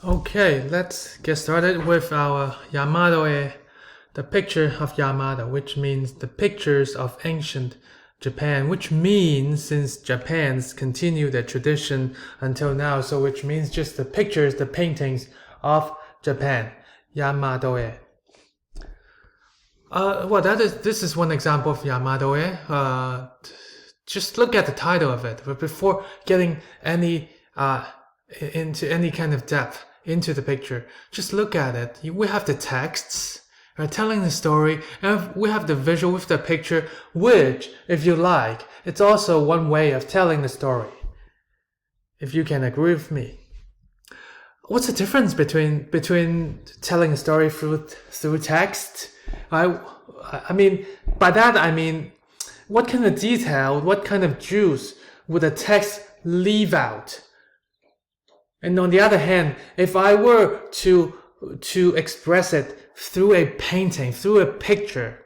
Okay, let's get started with our Yamato-e, the picture of Yamato, which means the pictures of ancient Japan, which means since Japan's continued the tradition until now, so which means just the pictures, the paintings of Japan, Yamato-e. This is one example of Yamato-e. Just look at the title of it, but before getting into any kind of depth into the picture, just look at it. We have the texts telling the story, and we have the visual with the picture, which, if you like, it's also one way of telling the story. If you can agree with me. What's the difference between telling a story through text? I mean, by that I mean, what kind of detail, what kind of juice would the text leave out? And on the other hand, if I were to express it through a painting, through a picture,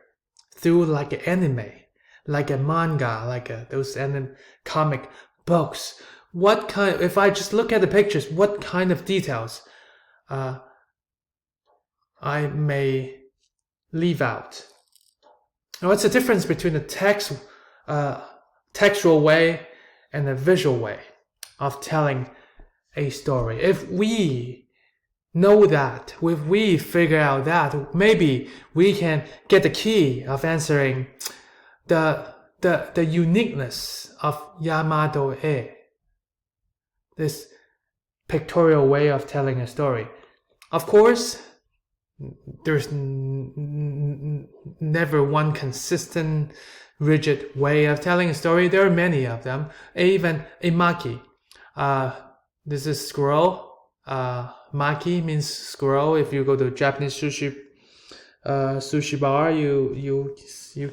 through like an anime, like a manga, like those anime comic books, if I just look at the pictures, what kind of details I may leave out? Now, what's the difference between the textual way and the visual way of telling a story? If we know that, if we figure out that, maybe we can get the key of answering the uniqueness of Yamato-e, this pictorial way of telling a story. Of course, there's never one consistent, rigid way of telling a story. There are many of them. Even emaki. This is squirrel. Maki means squirrel. If you go to Japanese sushi bar, you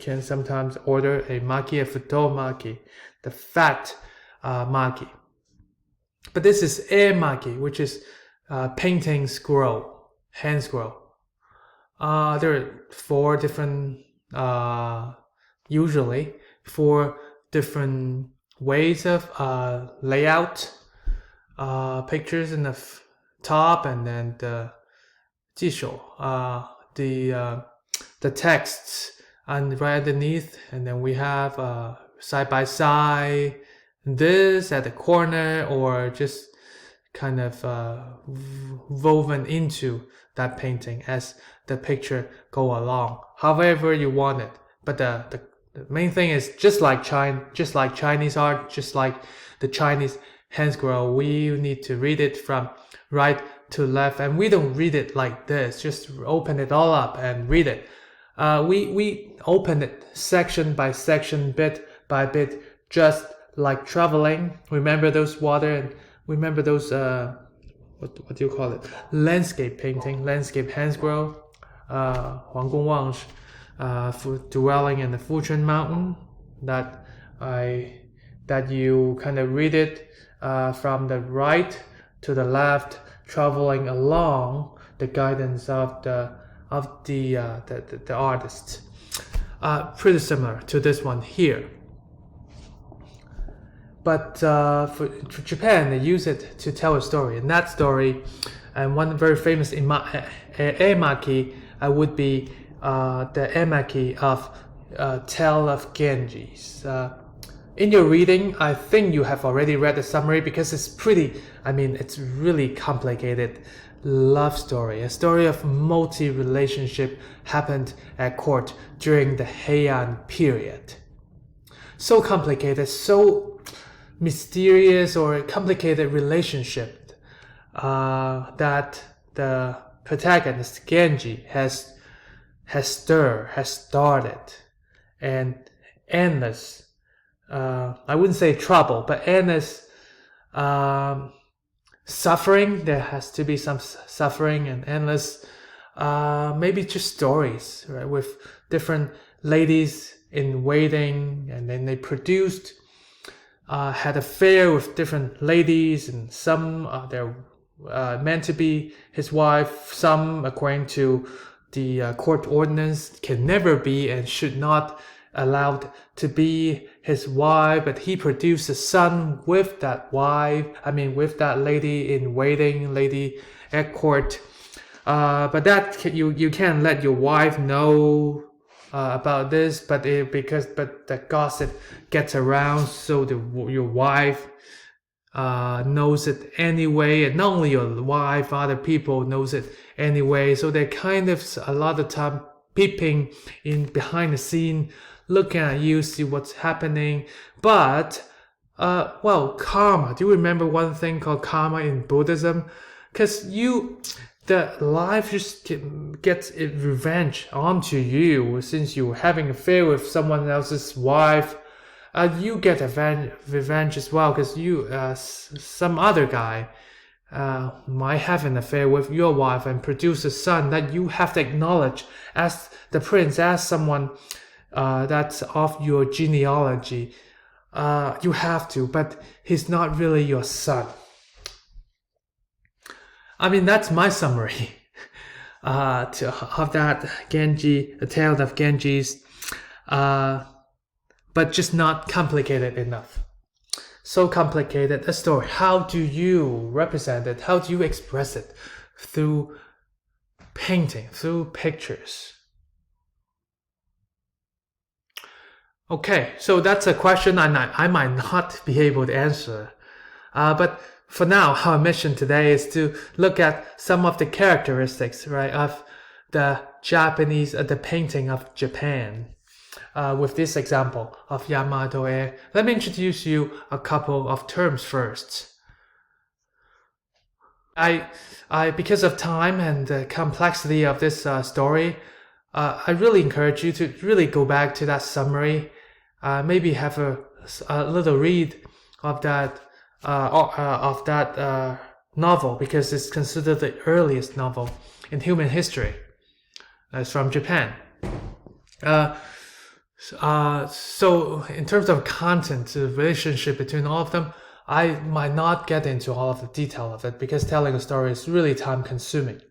can sometimes order a maki, a futo maki, the fat maki. But this is emaki, which is painting squirrel, hand squirrel. There are usually four different ways of layout pictures in the top, and then the jishou, the texts and right underneath, and then we have side by side this at the corner, or just kind of woven into that painting as the picture go along, however you want it. But the main thing is just like Chinese art, just like the Chinese hand scroll, we need to read it from right to left, and we don't read it like this. Just open it all up and read it. We open it section by section, bit by bit, just like traveling. Remember those water, and remember those what do you call it? Landscape painting, landscape hand scroll. Huang Gong Wang's dwelling in the Fuchun Mountain. That you kind of read it from the right to the left, traveling along the guidance of the artist. Pretty similar to this one here. But for Japan, they use it to tell a story, and that story, and one very famous emaki would be the emaki of Tale of Genji. In your reading, I think you have already read the summary, because it's it's really complicated love story. A story of multi-relationship happened at court during the Heian period. So complicated, so mysterious or complicated relationship that the protagonist Genji has started, and endless, I wouldn't say trouble, but endless suffering. There has to be some suffering, and endless maybe just stories, right, with different ladies in waiting, and then they produced had affair with different ladies, and some they're meant to be his wife, some according to the court ordinance can never be and should not allowed to be his wife, but he produced a son with that wife. I mean, with that lady in waiting, lady at court. But that you can't let your wife know about this, but the gossip gets around, so your wife knows it anyway, and not only your wife, other people knows it anyway. So they're kind of a lot of time peeping in behind the scene, looking at you, see what's happening. But well, karma. Do you remember one thing called karma in Buddhism? Because the life just gets revenge onto you since you're having an affair with someone else's wife. You get revenge as well because some other guy might have an affair with your wife and produce a son that you have to acknowledge as the prince, as someone that's of your genealogy. You have to, but he's not really your son. I mean, that's my summary of that Genji, the tale of Genji's, but just not complicated enough. So complicated a story. How do you represent it? How do you express it? Through painting, through pictures. Okay, so that's a question I might not be able to answer. But for now, our mission today is to look at some of the characteristics, right, of the Japanese, the painting of Japan. With this example of Yamato-e, let me introduce you a couple of terms first. Because of time and the complexity of this story, I really encourage you to really go back to that summary. Maybe have a little read of that novel, because it's considered the earliest novel in human history. It's from Japan. So in terms of content, the relationship between all of them, I might not get into all of the detail of it because telling a story is really time consuming.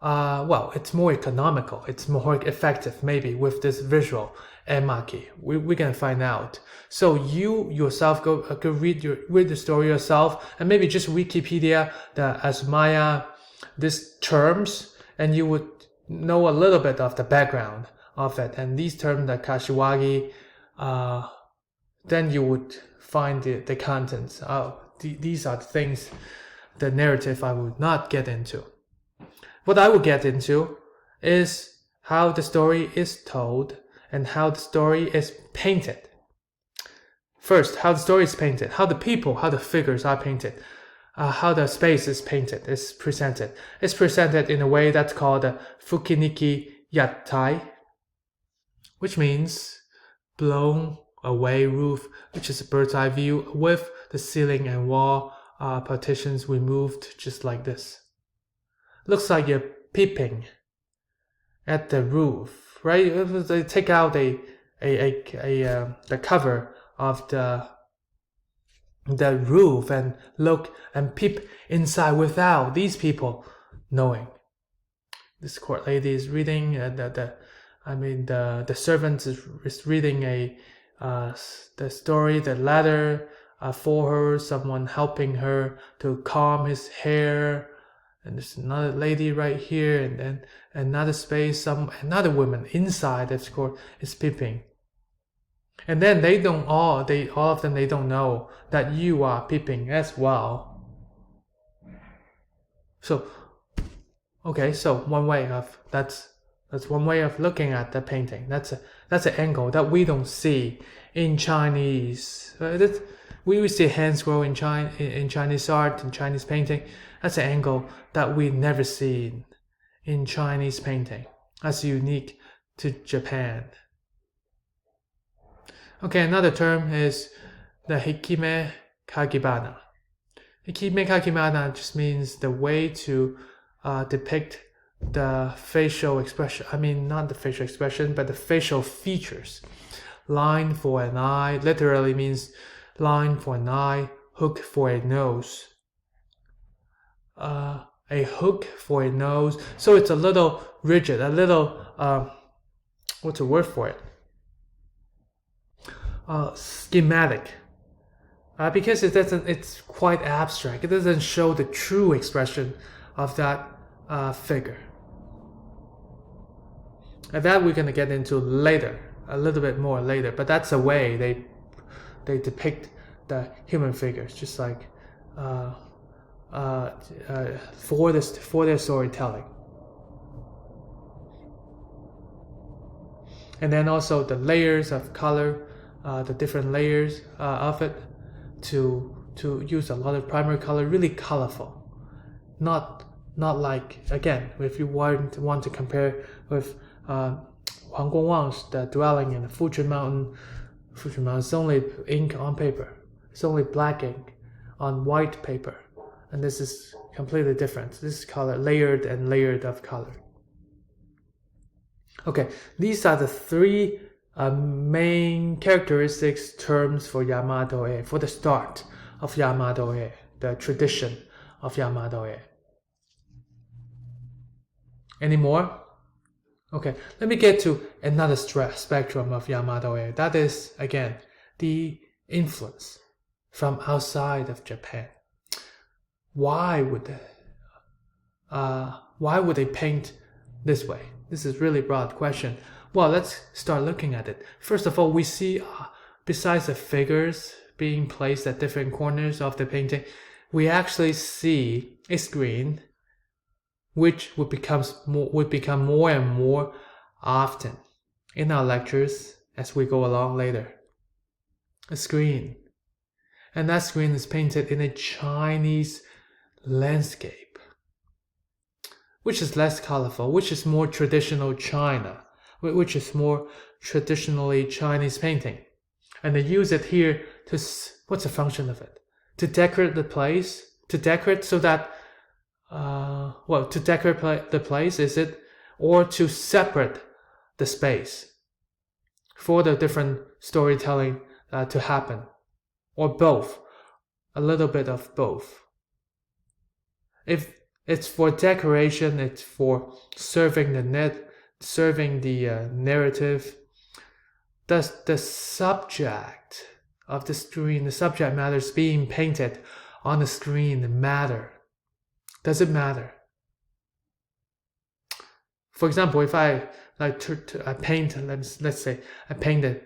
Well, it's more economical, it's more effective maybe with this visual emaki. We're gonna find out. So you yourself go read the story yourself, and maybe just Wikipedia the Asumaya these terms, and you would know a little bit of the background of it. And these terms, the kashiwagi, then you would find the contents. These are the things, the narrative I would not get into. What I will get into is how the story is told and how the story is painted. First, how the story is painted, how the people, how the figures are painted, how the space is painted, is presented. It's presented in a way that's called the fukiniki yattai, which means blown away roof, which is a bird's eye view with the ceiling and wall partitions removed just like this. Looks like you're peeping at the roof, right? They take out the cover of the roof and look and peep inside without these people knowing. This court lady is reading the servant is reading the story, the letter for her, someone helping her to comb his hair. And there's another lady right here, and then another space, another woman inside this court is peeping. And then all of them don't know that you are peeping as well. So, okay, so that's one way of looking at the painting. That's an angle that we don't see in Chinese. We see hand scroll in Chinese art, in Chinese painting. That's an angle that we never see in Chinese painting. That's unique to Japan. Okay, another term is the hikime kagibana. Hikime kagibana just means the way to depict the facial expression. I mean, not the facial expression, but the facial features. Line for an eye literally means line for an eye, hook for a nose. A hook for a nose. So it's a little rigid, a little, what's the word for it? schematic. Because it's quite abstract. It doesn't show the true expression of that figure. And that we're gonna get into later, a little bit more later. But that's a way they depict the human figures, just like for their storytelling. And then also the layers of color, the different layers of it, to use a lot of primary color, really colorful. Not like, again, if you want to compare with Huang Guangwang's The Dwelling in the Fuzhi Mountain. Fuzhi Mountain is only ink on paper. It's only black ink on white paper, and this is completely different. This is color, layered and layered of color. Okay, these are the three main characteristics terms for Yamato-e, for the start of Yamato-e, the tradition of Yamato-e. Any more? Okay, let me get to another spectrum of Yamato-e. That is, again, the influence from outside of Japan. Why would they paint this way? This is a really broad question. Well, let's start looking at it. First of all, we see, besides the figures being placed at different corners of the painting, we actually see a screen which would become more and more often in our lectures as we go along later. A screen. And that screen is painted in a Chinese landscape, which is less colorful, which is more traditional China, which is more traditionally Chinese painting. And they use it here to, what's the function of it? To decorate the place, to decorate so that, to decorate the place, is it? Or to separate the space for the different storytelling to happen, or both, a little bit of both. If it's for decoration, it's for serving the narrative. Does the subject of the screen, the subject matters being painted on the screen matter? Does it matter? For example, if I like to paint, let's say I painted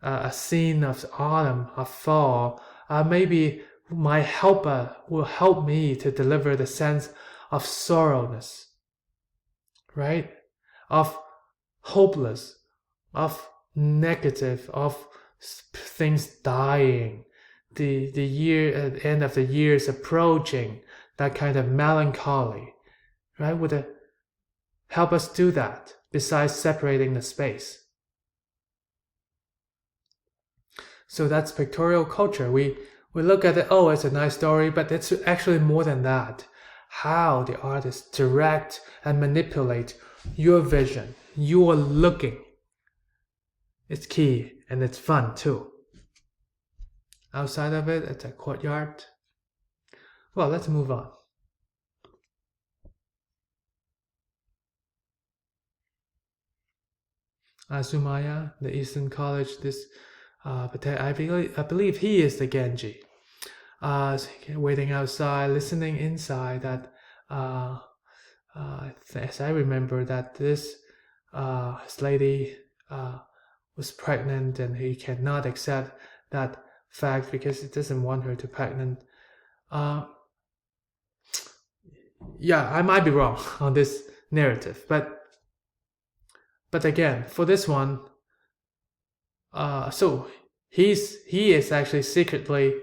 a scene of autumn, of fall, maybe my helper will help me to deliver the sense of sorrowness, right? Of hopeless, of negative, of things dying, the end of the year is approaching, that kind of melancholy, right? Would it help us do that besides separating the space? So that's pictorial culture. We look at it, oh, it's a nice story, but it's actually more than that. How the artists direct and manipulate your vision, your looking. It's key, and it's fun too. Outside of it, it's a courtyard. Well, let's move on. Azumaya, the Eastern College, but I believe he is the Genji. Waiting outside, listening inside. That as I remember, that this lady was pregnant, and he cannot accept that fact because he doesn't want her to pregnant. Yeah, I might be wrong on this narrative, but again, for this one, so he is actually secretly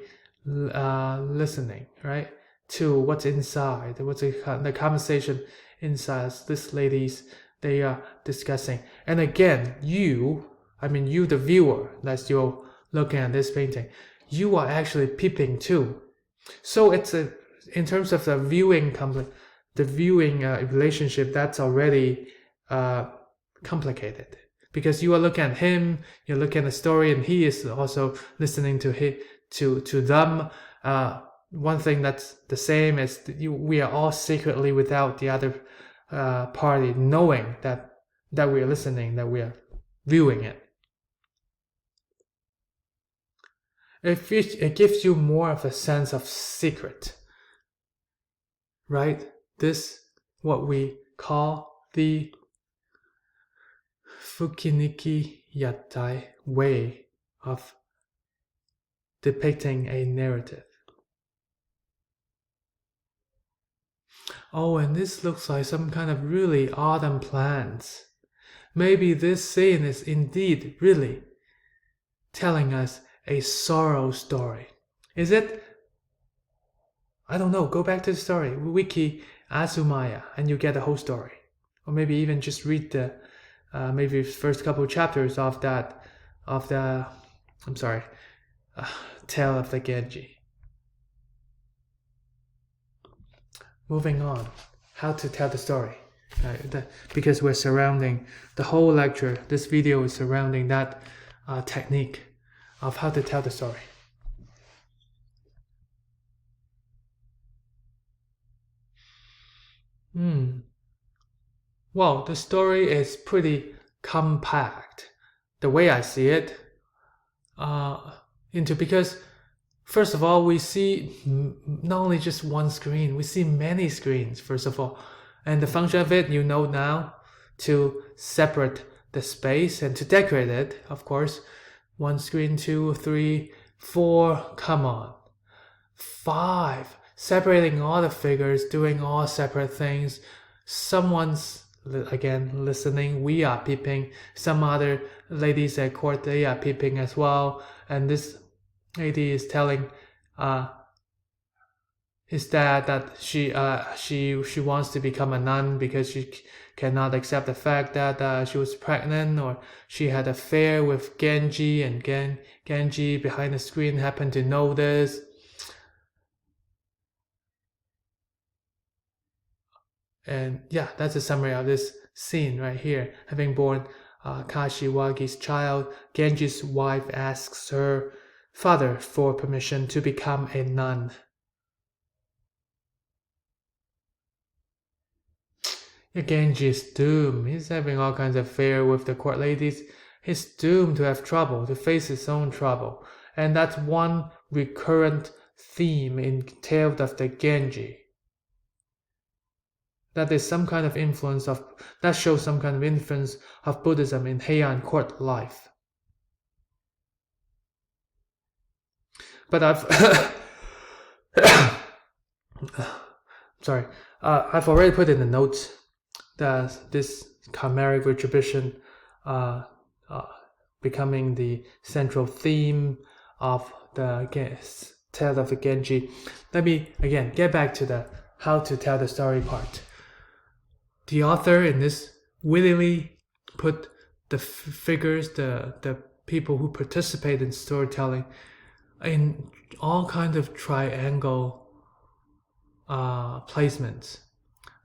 listening, right, to what's inside, what's the conversation inside this ladies they are discussing. And again, you the viewer, that's you're looking at this painting, you are actually peeping too. So it's in terms of the viewing relationship, that's already complicated, because you are looking at him, you're looking at the story, and he is also listening to them. One thing that's the same is we are all secretly, without the other party knowing that we are listening, that we are viewing it. It gives you more of a sense of secret, right? This what we call the Fukiniki Yatai way of depicting a narrative. Oh, and this looks like some kind of really autumn plants. Maybe this scene is indeed really telling us a sorrow story. Is it? I don't know. Go back to the story. Wiki Asumaya, and you get the whole story. Or maybe even just read the maybe first couple chapters of that of the Tale of the Genji. Moving on, how to tell the story. Because we're surrounding the whole lecture, this video is surrounding that technique of how to tell the story. Well, the story is pretty compact, the way I see it. Because first of all, we see not only just one screen, we see many screens, first of all. And the function of it, you know now, to separate the space and to decorate it, of course. 1 screen, 2, 3, 4, come on. 5, separating all the figures, doing all separate things. Someone's, again, listening, we are peeping. Some other ladies at court, they are peeping as well. And this lady is telling his dad that she wants to become a nun because she cannot accept the fact that she was pregnant, or she had an affair with Genji, and Genji behind the screen happened to know this. And yeah, that's a summary of this scene right here. Having born Kashiwagi's child, Genji's wife asks her father for permission to become a nun. Genji is doomed. He's having all kinds of affair with the court ladies. He's doomed to have trouble, to face his own trouble. And that's one recurrent theme in Tale of the Genji. That shows some kind of influence of Buddhism in Heian court life. But I've already put in the notes that this chimeric retribution becoming the central theme of the Tale of the Genji. Let me again get back to the how to tell the story part. The author in this willingly put the figures, the people who participate in storytelling, in all kinds of triangle placements.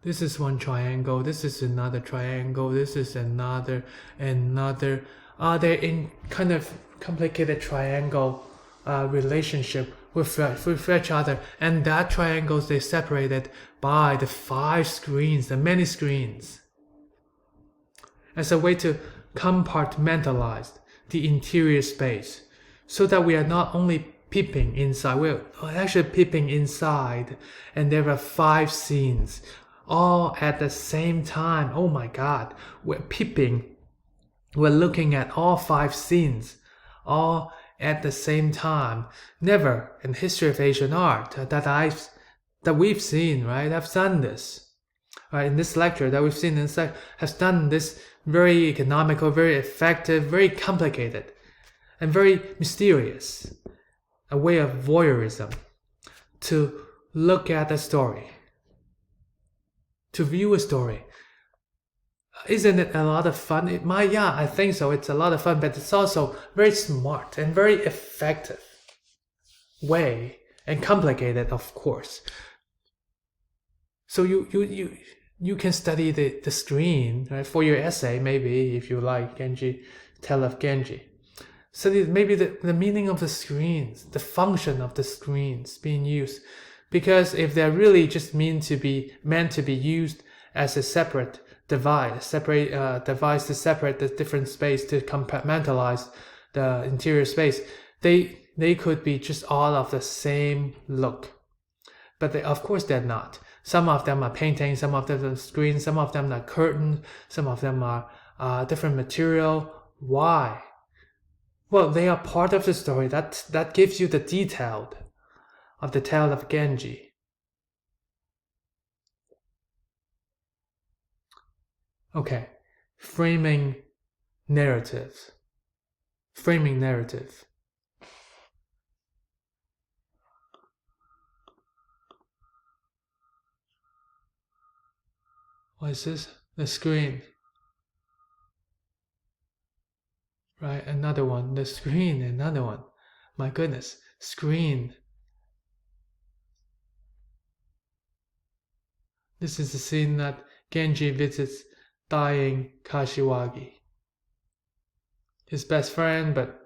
This is one triangle, this is another triangle, this is another. They're in kind of complicated triangle relationship with each other, and that triangles they separated by the 5 screens, the many screens, as a way to compartmentalize the interior space, so that we are not only peeping inside, we're actually peeping inside, and there are 5 scenes all at the same time. Oh my god, we're looking at all 5 scenes all at the same time. Never in the history of Asian art that we've seen, right? I've done this, right? In this lecture that we've seen inside, has done this very economical, very effective, very complicated, and very mysterious, a way of voyeurism to look at a story, to view a story. Isn't it a lot of fun? I think so. It's a lot of fun, but it's also very smart and very effective way, and complicated, of course. So you can study the screen, right, for your essay, maybe, if you like Genji, Tale of Genji. Study maybe the meaning of the screens, the function of the screens being used, because if they're really just meant to be used as a separate device to separate the different space, to compartmentalize the interior space, they they could be just all of the same look, but of course they're not. Some of them are painting, some of them are screens, some of them are curtains, some of them are different material. Why? Well, they are part of the story. That gives you the detail of the tale of Genji. Okay, framing narrative. Framing narrative. What is this? The screen. Right, another one. The screen, another one. My goodness, screen. This is the scene that Genji visits dying Kashiwagi. His best friend, but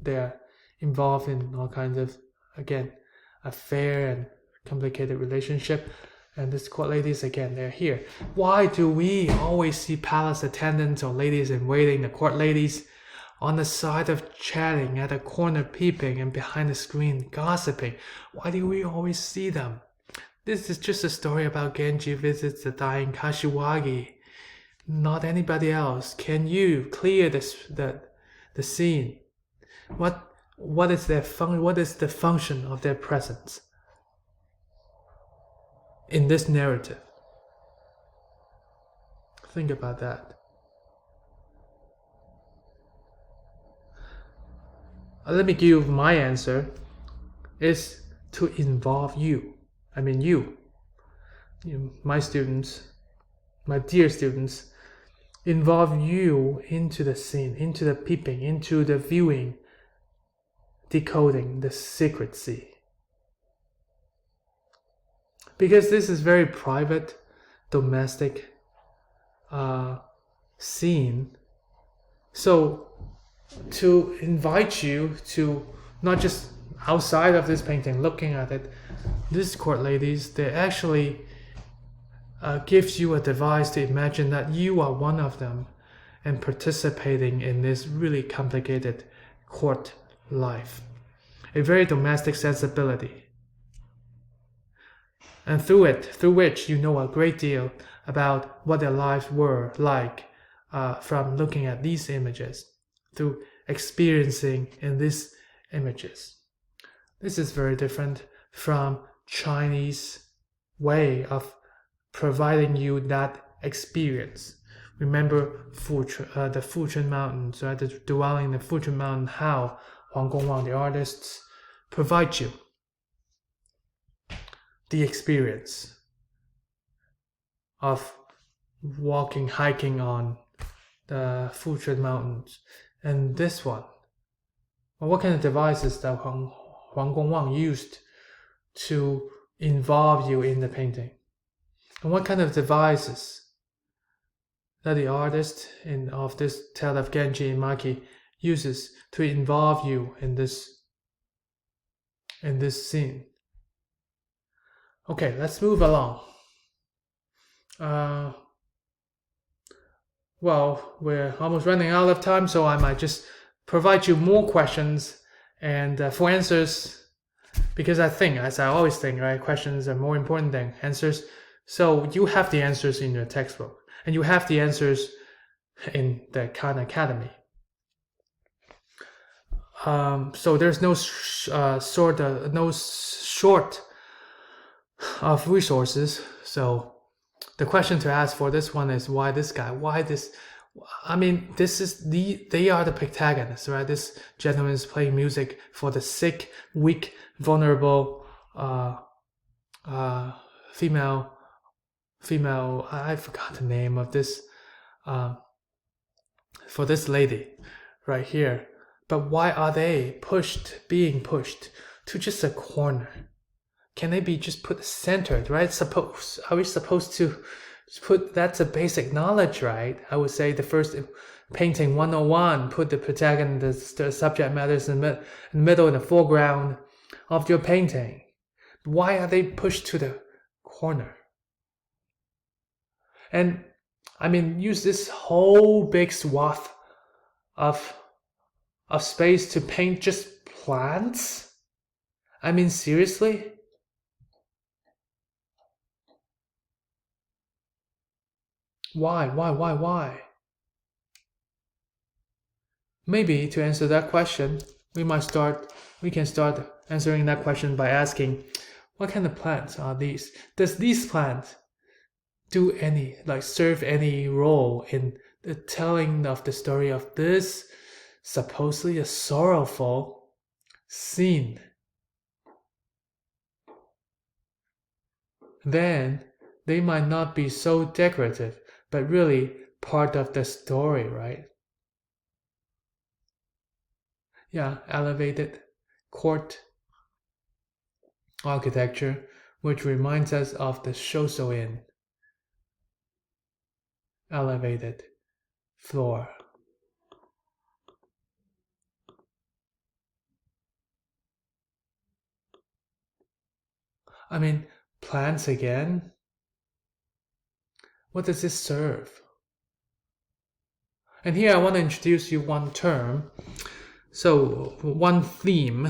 they're involved in all kinds of, again, affair and complicated relationship. And this court ladies, again, they're here. Why do we always see palace attendants or ladies in waiting, the court ladies, on the side of chatting, at a corner peeping, and behind the screen gossiping? Why do we always see them? This is just a story about Genji visits the dying Kashiwagi, not anybody else. Can you clear the scene? What is the function of their presence in this narrative? Think about that. Let me give my answer. Is to involve you. I mean you, my students, my dear students, involve you into the scene, into the peeping, into the viewing, decoding the secrecy. Because this is very private, domestic scene. So to invite you to not just outside of this painting, looking at it, these court ladies, they actually gives you a device to imagine that you are one of them and participating in this really complicated court life. A very domestic sensibility. And through which you know a great deal about what their lives were like from looking at these images, through experiencing in these images. This is very different from Chinese way of providing you that experience. Remember the Fuchun Mountains, right? The dwelling in the Fuchun Mountain, how Huang Gongwang, the artists, provide you the experience of walking, hiking on the Fuchun Mountains. And this one, well, what kind of devices that Huang Gongwang used to involve you in the painting? And what kind of devices that the artist of this tale of Genji emaki uses to involve you in this scene? Okay, let's move along. Well, we're almost running out of time, so I might just provide you more questions and for answers, because I think, as I always think, right, questions are more important than answers. So you have the answers in your textbook, and you have the answers in the Khan Academy. So there's no short of resources. So the question to ask for this one is, why this guy? Why this? I mean, they are the protagonists, right? This gentleman is playing music for the sick, weak, vulnerable female. I forgot the name of this. For this lady, right here. But why are they being pushed to just a corner? Can they be just put centered, right? Are we supposed to put, that's a basic knowledge, right? I would say the first painting 101, put the protagonist, the subject matters in the middle, in the foreground of your painting. Why are they pushed to the corner? And I mean, use this whole big swath of of space to paint just plants? I mean, seriously? Why? Maybe to answer that question, we can start answering that question by asking, what kind of plants are these? Does these plants do any, like serve any role in the telling of the story of this supposedly a sorrowful scene? Then they might not be so decorative, but really part of the story, right? Yeah, elevated court architecture, which reminds us of the Shoso Inn, elevated floor. I mean, plants again? What does this serve? And here I want to introduce you one term. So, one theme.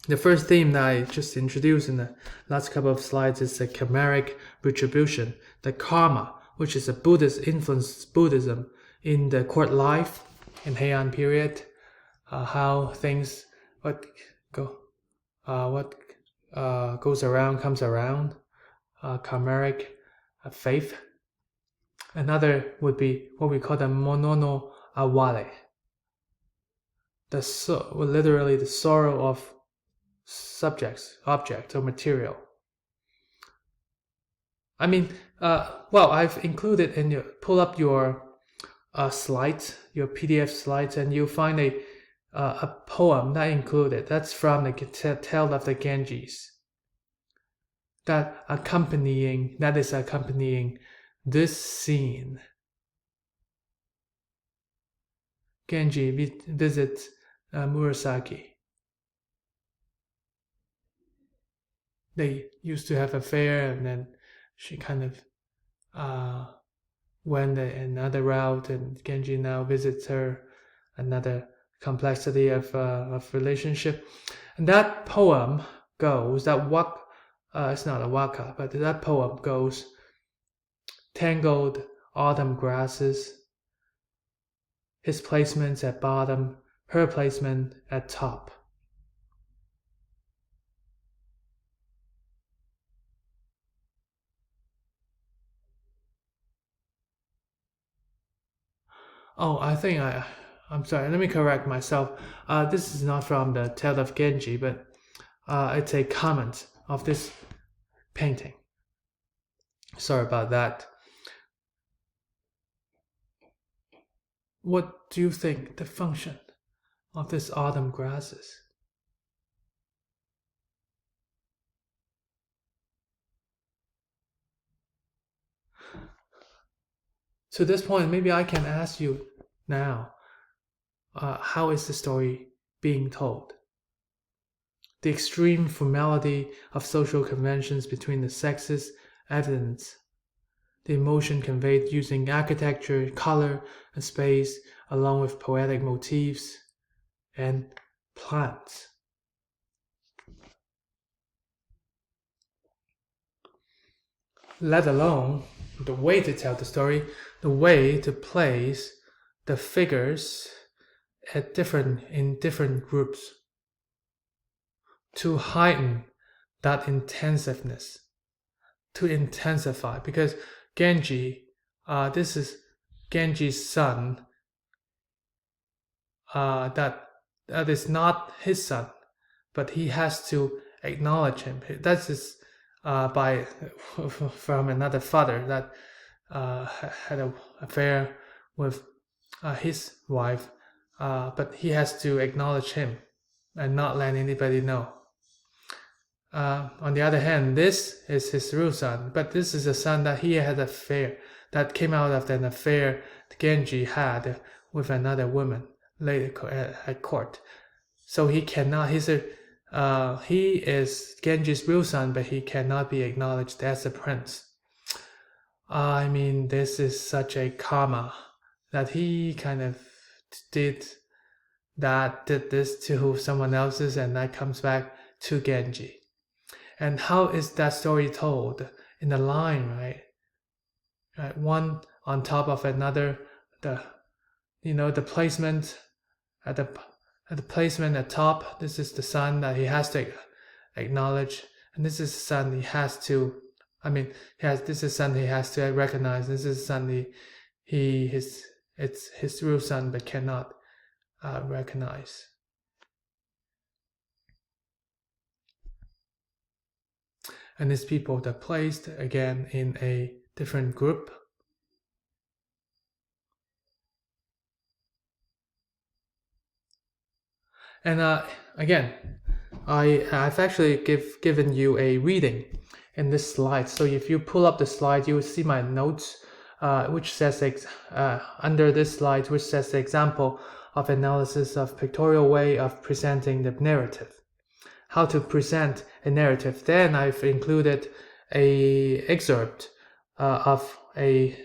The first theme that I just introduced in the last couple of slides is the Chimeric retribution, the karma, which is a Buddhist influenced Buddhism in the court life in Heian period. How things what go what goes around comes around. Chimeric faith. Another would be what we call the monono aware, literally the sorrow of object, or material. I mean, I've included in your pull up your slides, your PDF slides, and you'll find a poem that included. That's from the Tale of the Genjis. That is accompanying this scene. Genji visits Murasaki. They used to have an affair, and then she kind of went another route, and Genji now visits her. Another complexity of relationship. And that poem goes, it's not a waka, but that poem goes, tangled autumn grasses, his placements at bottom, her placement at top. Oh, I'm sorry, let me correct myself. This is not from the Tale of Genji, but it's a comment of this painting. Sorry about that. What do you think the function of this autumn grass is? To this point, maybe I can ask you now, how is the story being told? The extreme formality of social conventions between the sexes evidence the emotion conveyed using architecture, color, and space, along with poetic motifs and plants. Let alone the way to tell the story, the way to place the figures in different groups to heighten that intensiveness, to intensify. Because Genji, this is Genji's son, that is not his son, but he has to acknowledge him. That's his by from another father that had an affair with his wife, but he has to acknowledge him and not let anybody know. On the other hand, this is his real son, but this is a son that he had an affair, that came out of an affair Genji had with another woman later at court. So he cannot. He is Genji's real son, but he cannot be acknowledged as a prince. I mean, this is such a karma that he kind of did that did this to someone else's, and that comes back to Genji. And how is that story told? In the line, right? Right, one on top of another. The the placement at the placement at top. This is the sun that he has to acknowledge, and this is the sun he has to. This is sun he has to recognize. This is sun it's his real son, but cannot recognize. And these people are placed again in a different group. And again, I've actually given you a reading in this slide. So if you pull up the slide, you will see my notes, which says under this slide, which says the example of analysis of pictorial way of presenting the narrative. How to present a narrative. Then I've included a excerpt of a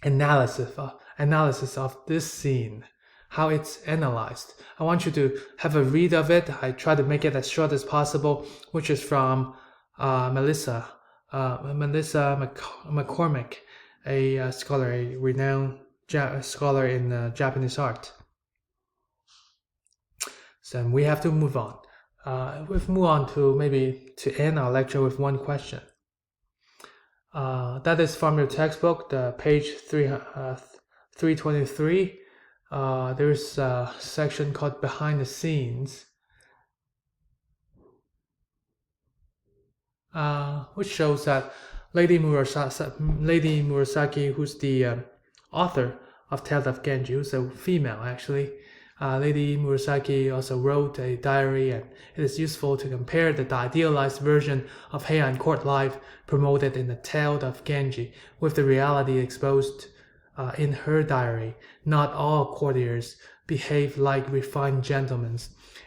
analysis of this scene, how it's analyzed. I want you to have a read of it. I try to make it as short as possible, which is from Melissa McCormick, a scholar, a renowned scholar in Japanese art. So we have to move on. We'll move on to end our lecture with one question. That is from your textbook, the page 323. There's a section called Behind the Scenes, which shows that Lady Murasaki, who's the author of Tale of Genji, who's a female actually. Lady Murasaki also wrote a diary, and it is useful to compare the idealized version of Heian court life promoted in the Tale of Genji with the reality exposed in her diary. Not all courtiers behave like refined gentlemen.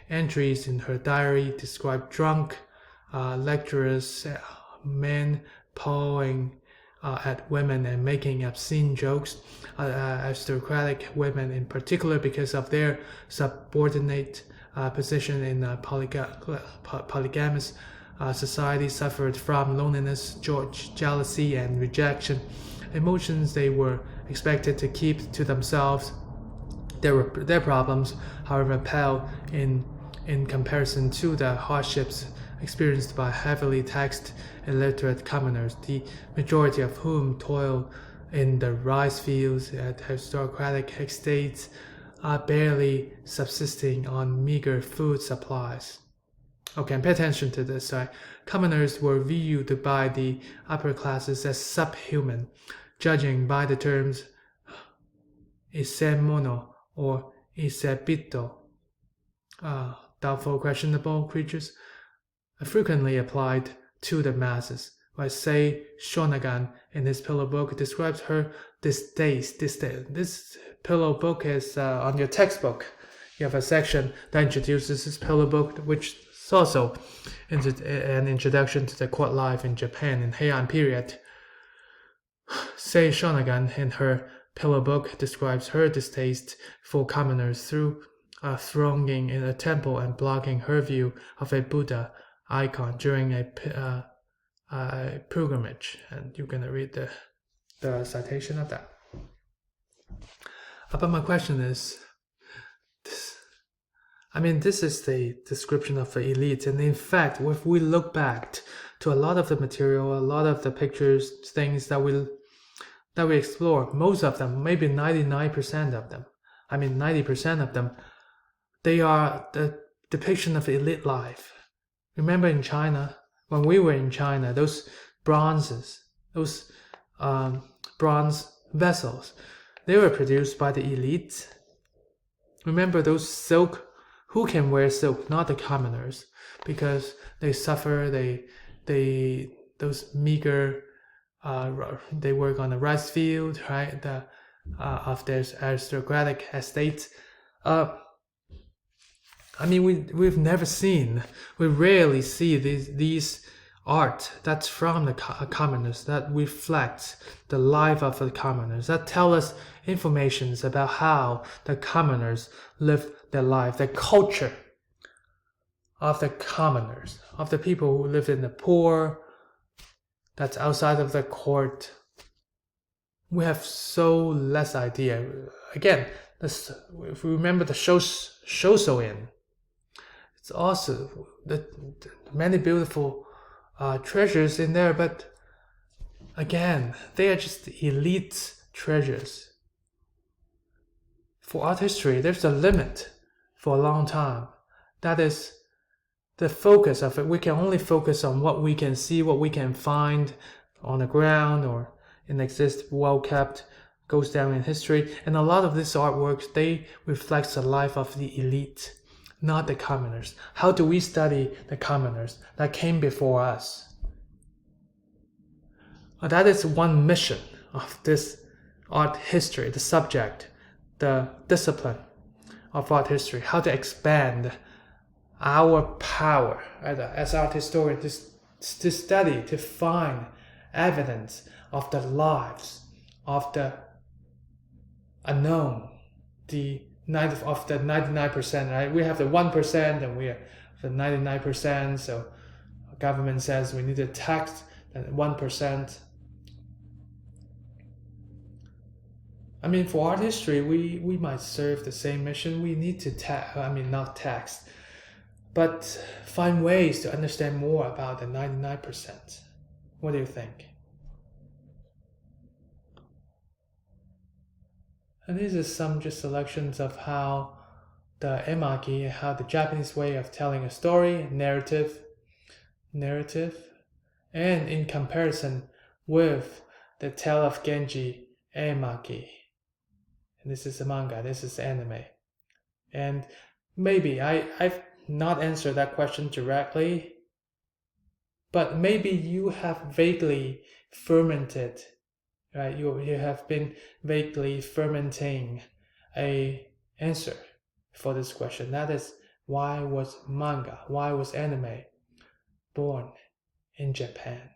Entries in her diary describe drunk, lecturers, men pawing at women and making obscene jokes, aristocratic women in particular, because of their subordinate position in a polygamous society, suffered from loneliness, jealousy, and rejection, emotions they were expected to keep to themselves. Their problems, however, pale in comparison to the hardships experienced by heavily taxed illiterate commoners, the majority of whom toil in the rice fields at aristocratic estates, barely subsisting on meager food supplies. Okay, and pay attention to this. Right? Commoners were viewed by the upper classes as subhuman, judging by the terms isemono or isebito, doubtful, questionable creatures, frequently applied to the masses. Right? Sei Shonagan in his pillow book describes her distaste. This pillow book is on your textbook. You have a section that introduces this pillow book, which is also an introduction to the court life in Japan in Heian period. Sei Shonagan in her pillow book describes her distaste for commoners through thronging in a temple and blocking her view of a Buddha icon during a pilgrimage. And you're going to read the citation of that. But my question is, this is the description of the elite, and in fact, if we look back to a lot of the material, a lot of the pictures, things that we explore, most of them, maybe 99% of them, 90% of them, they are the depiction of elite life. Remember in China, when we were in China, those bronzes, those bronze vessels, they were produced by the elites. Remember those silk, who can wear silk? Not the commoners, because they suffer, those meager, they work on the rice field, right, of their aristocratic estates. We rarely see these art that's from the commoners, that reflects the life of the commoners, that tell us informations about how the commoners live their life, the culture of the commoners, of the people who live in the poor, that's outside of the court. We have so less idea. Again, if we remember the Shoso-in, it's also the many beautiful treasures in there, but again, they are just elite treasures. For art history, there's a limit for a long time. That is the focus of it. We can only focus on what we can see, what we can find on the ground or in exist, well kept, goes down in history. And a lot of these artworks, they reflect the life of the elite, not the commoners. How do we study the commoners that came before us? That is one mission of this art history, the subject, the discipline of art history, how to expand our power as art historians to study, to find evidence of the lives of the unknown, of the 99%, right? We have the 1% and we have the 99%, so government says we need to tax the 1%. I mean, for art history, we might serve the same mission. We need to not tax, but find ways to understand more about the 99%. What do you think? And these are some just selections of how the emaki, how the Japanese way of telling a story, narrative, and in comparison with the tale of Genji emaki. And this is a manga, this is anime. And maybe I've not answered that question directly, but maybe you have vaguely fermented, right? You have been vaguely fermenting a answer for this question. That is, why was manga, why was anime born in Japan?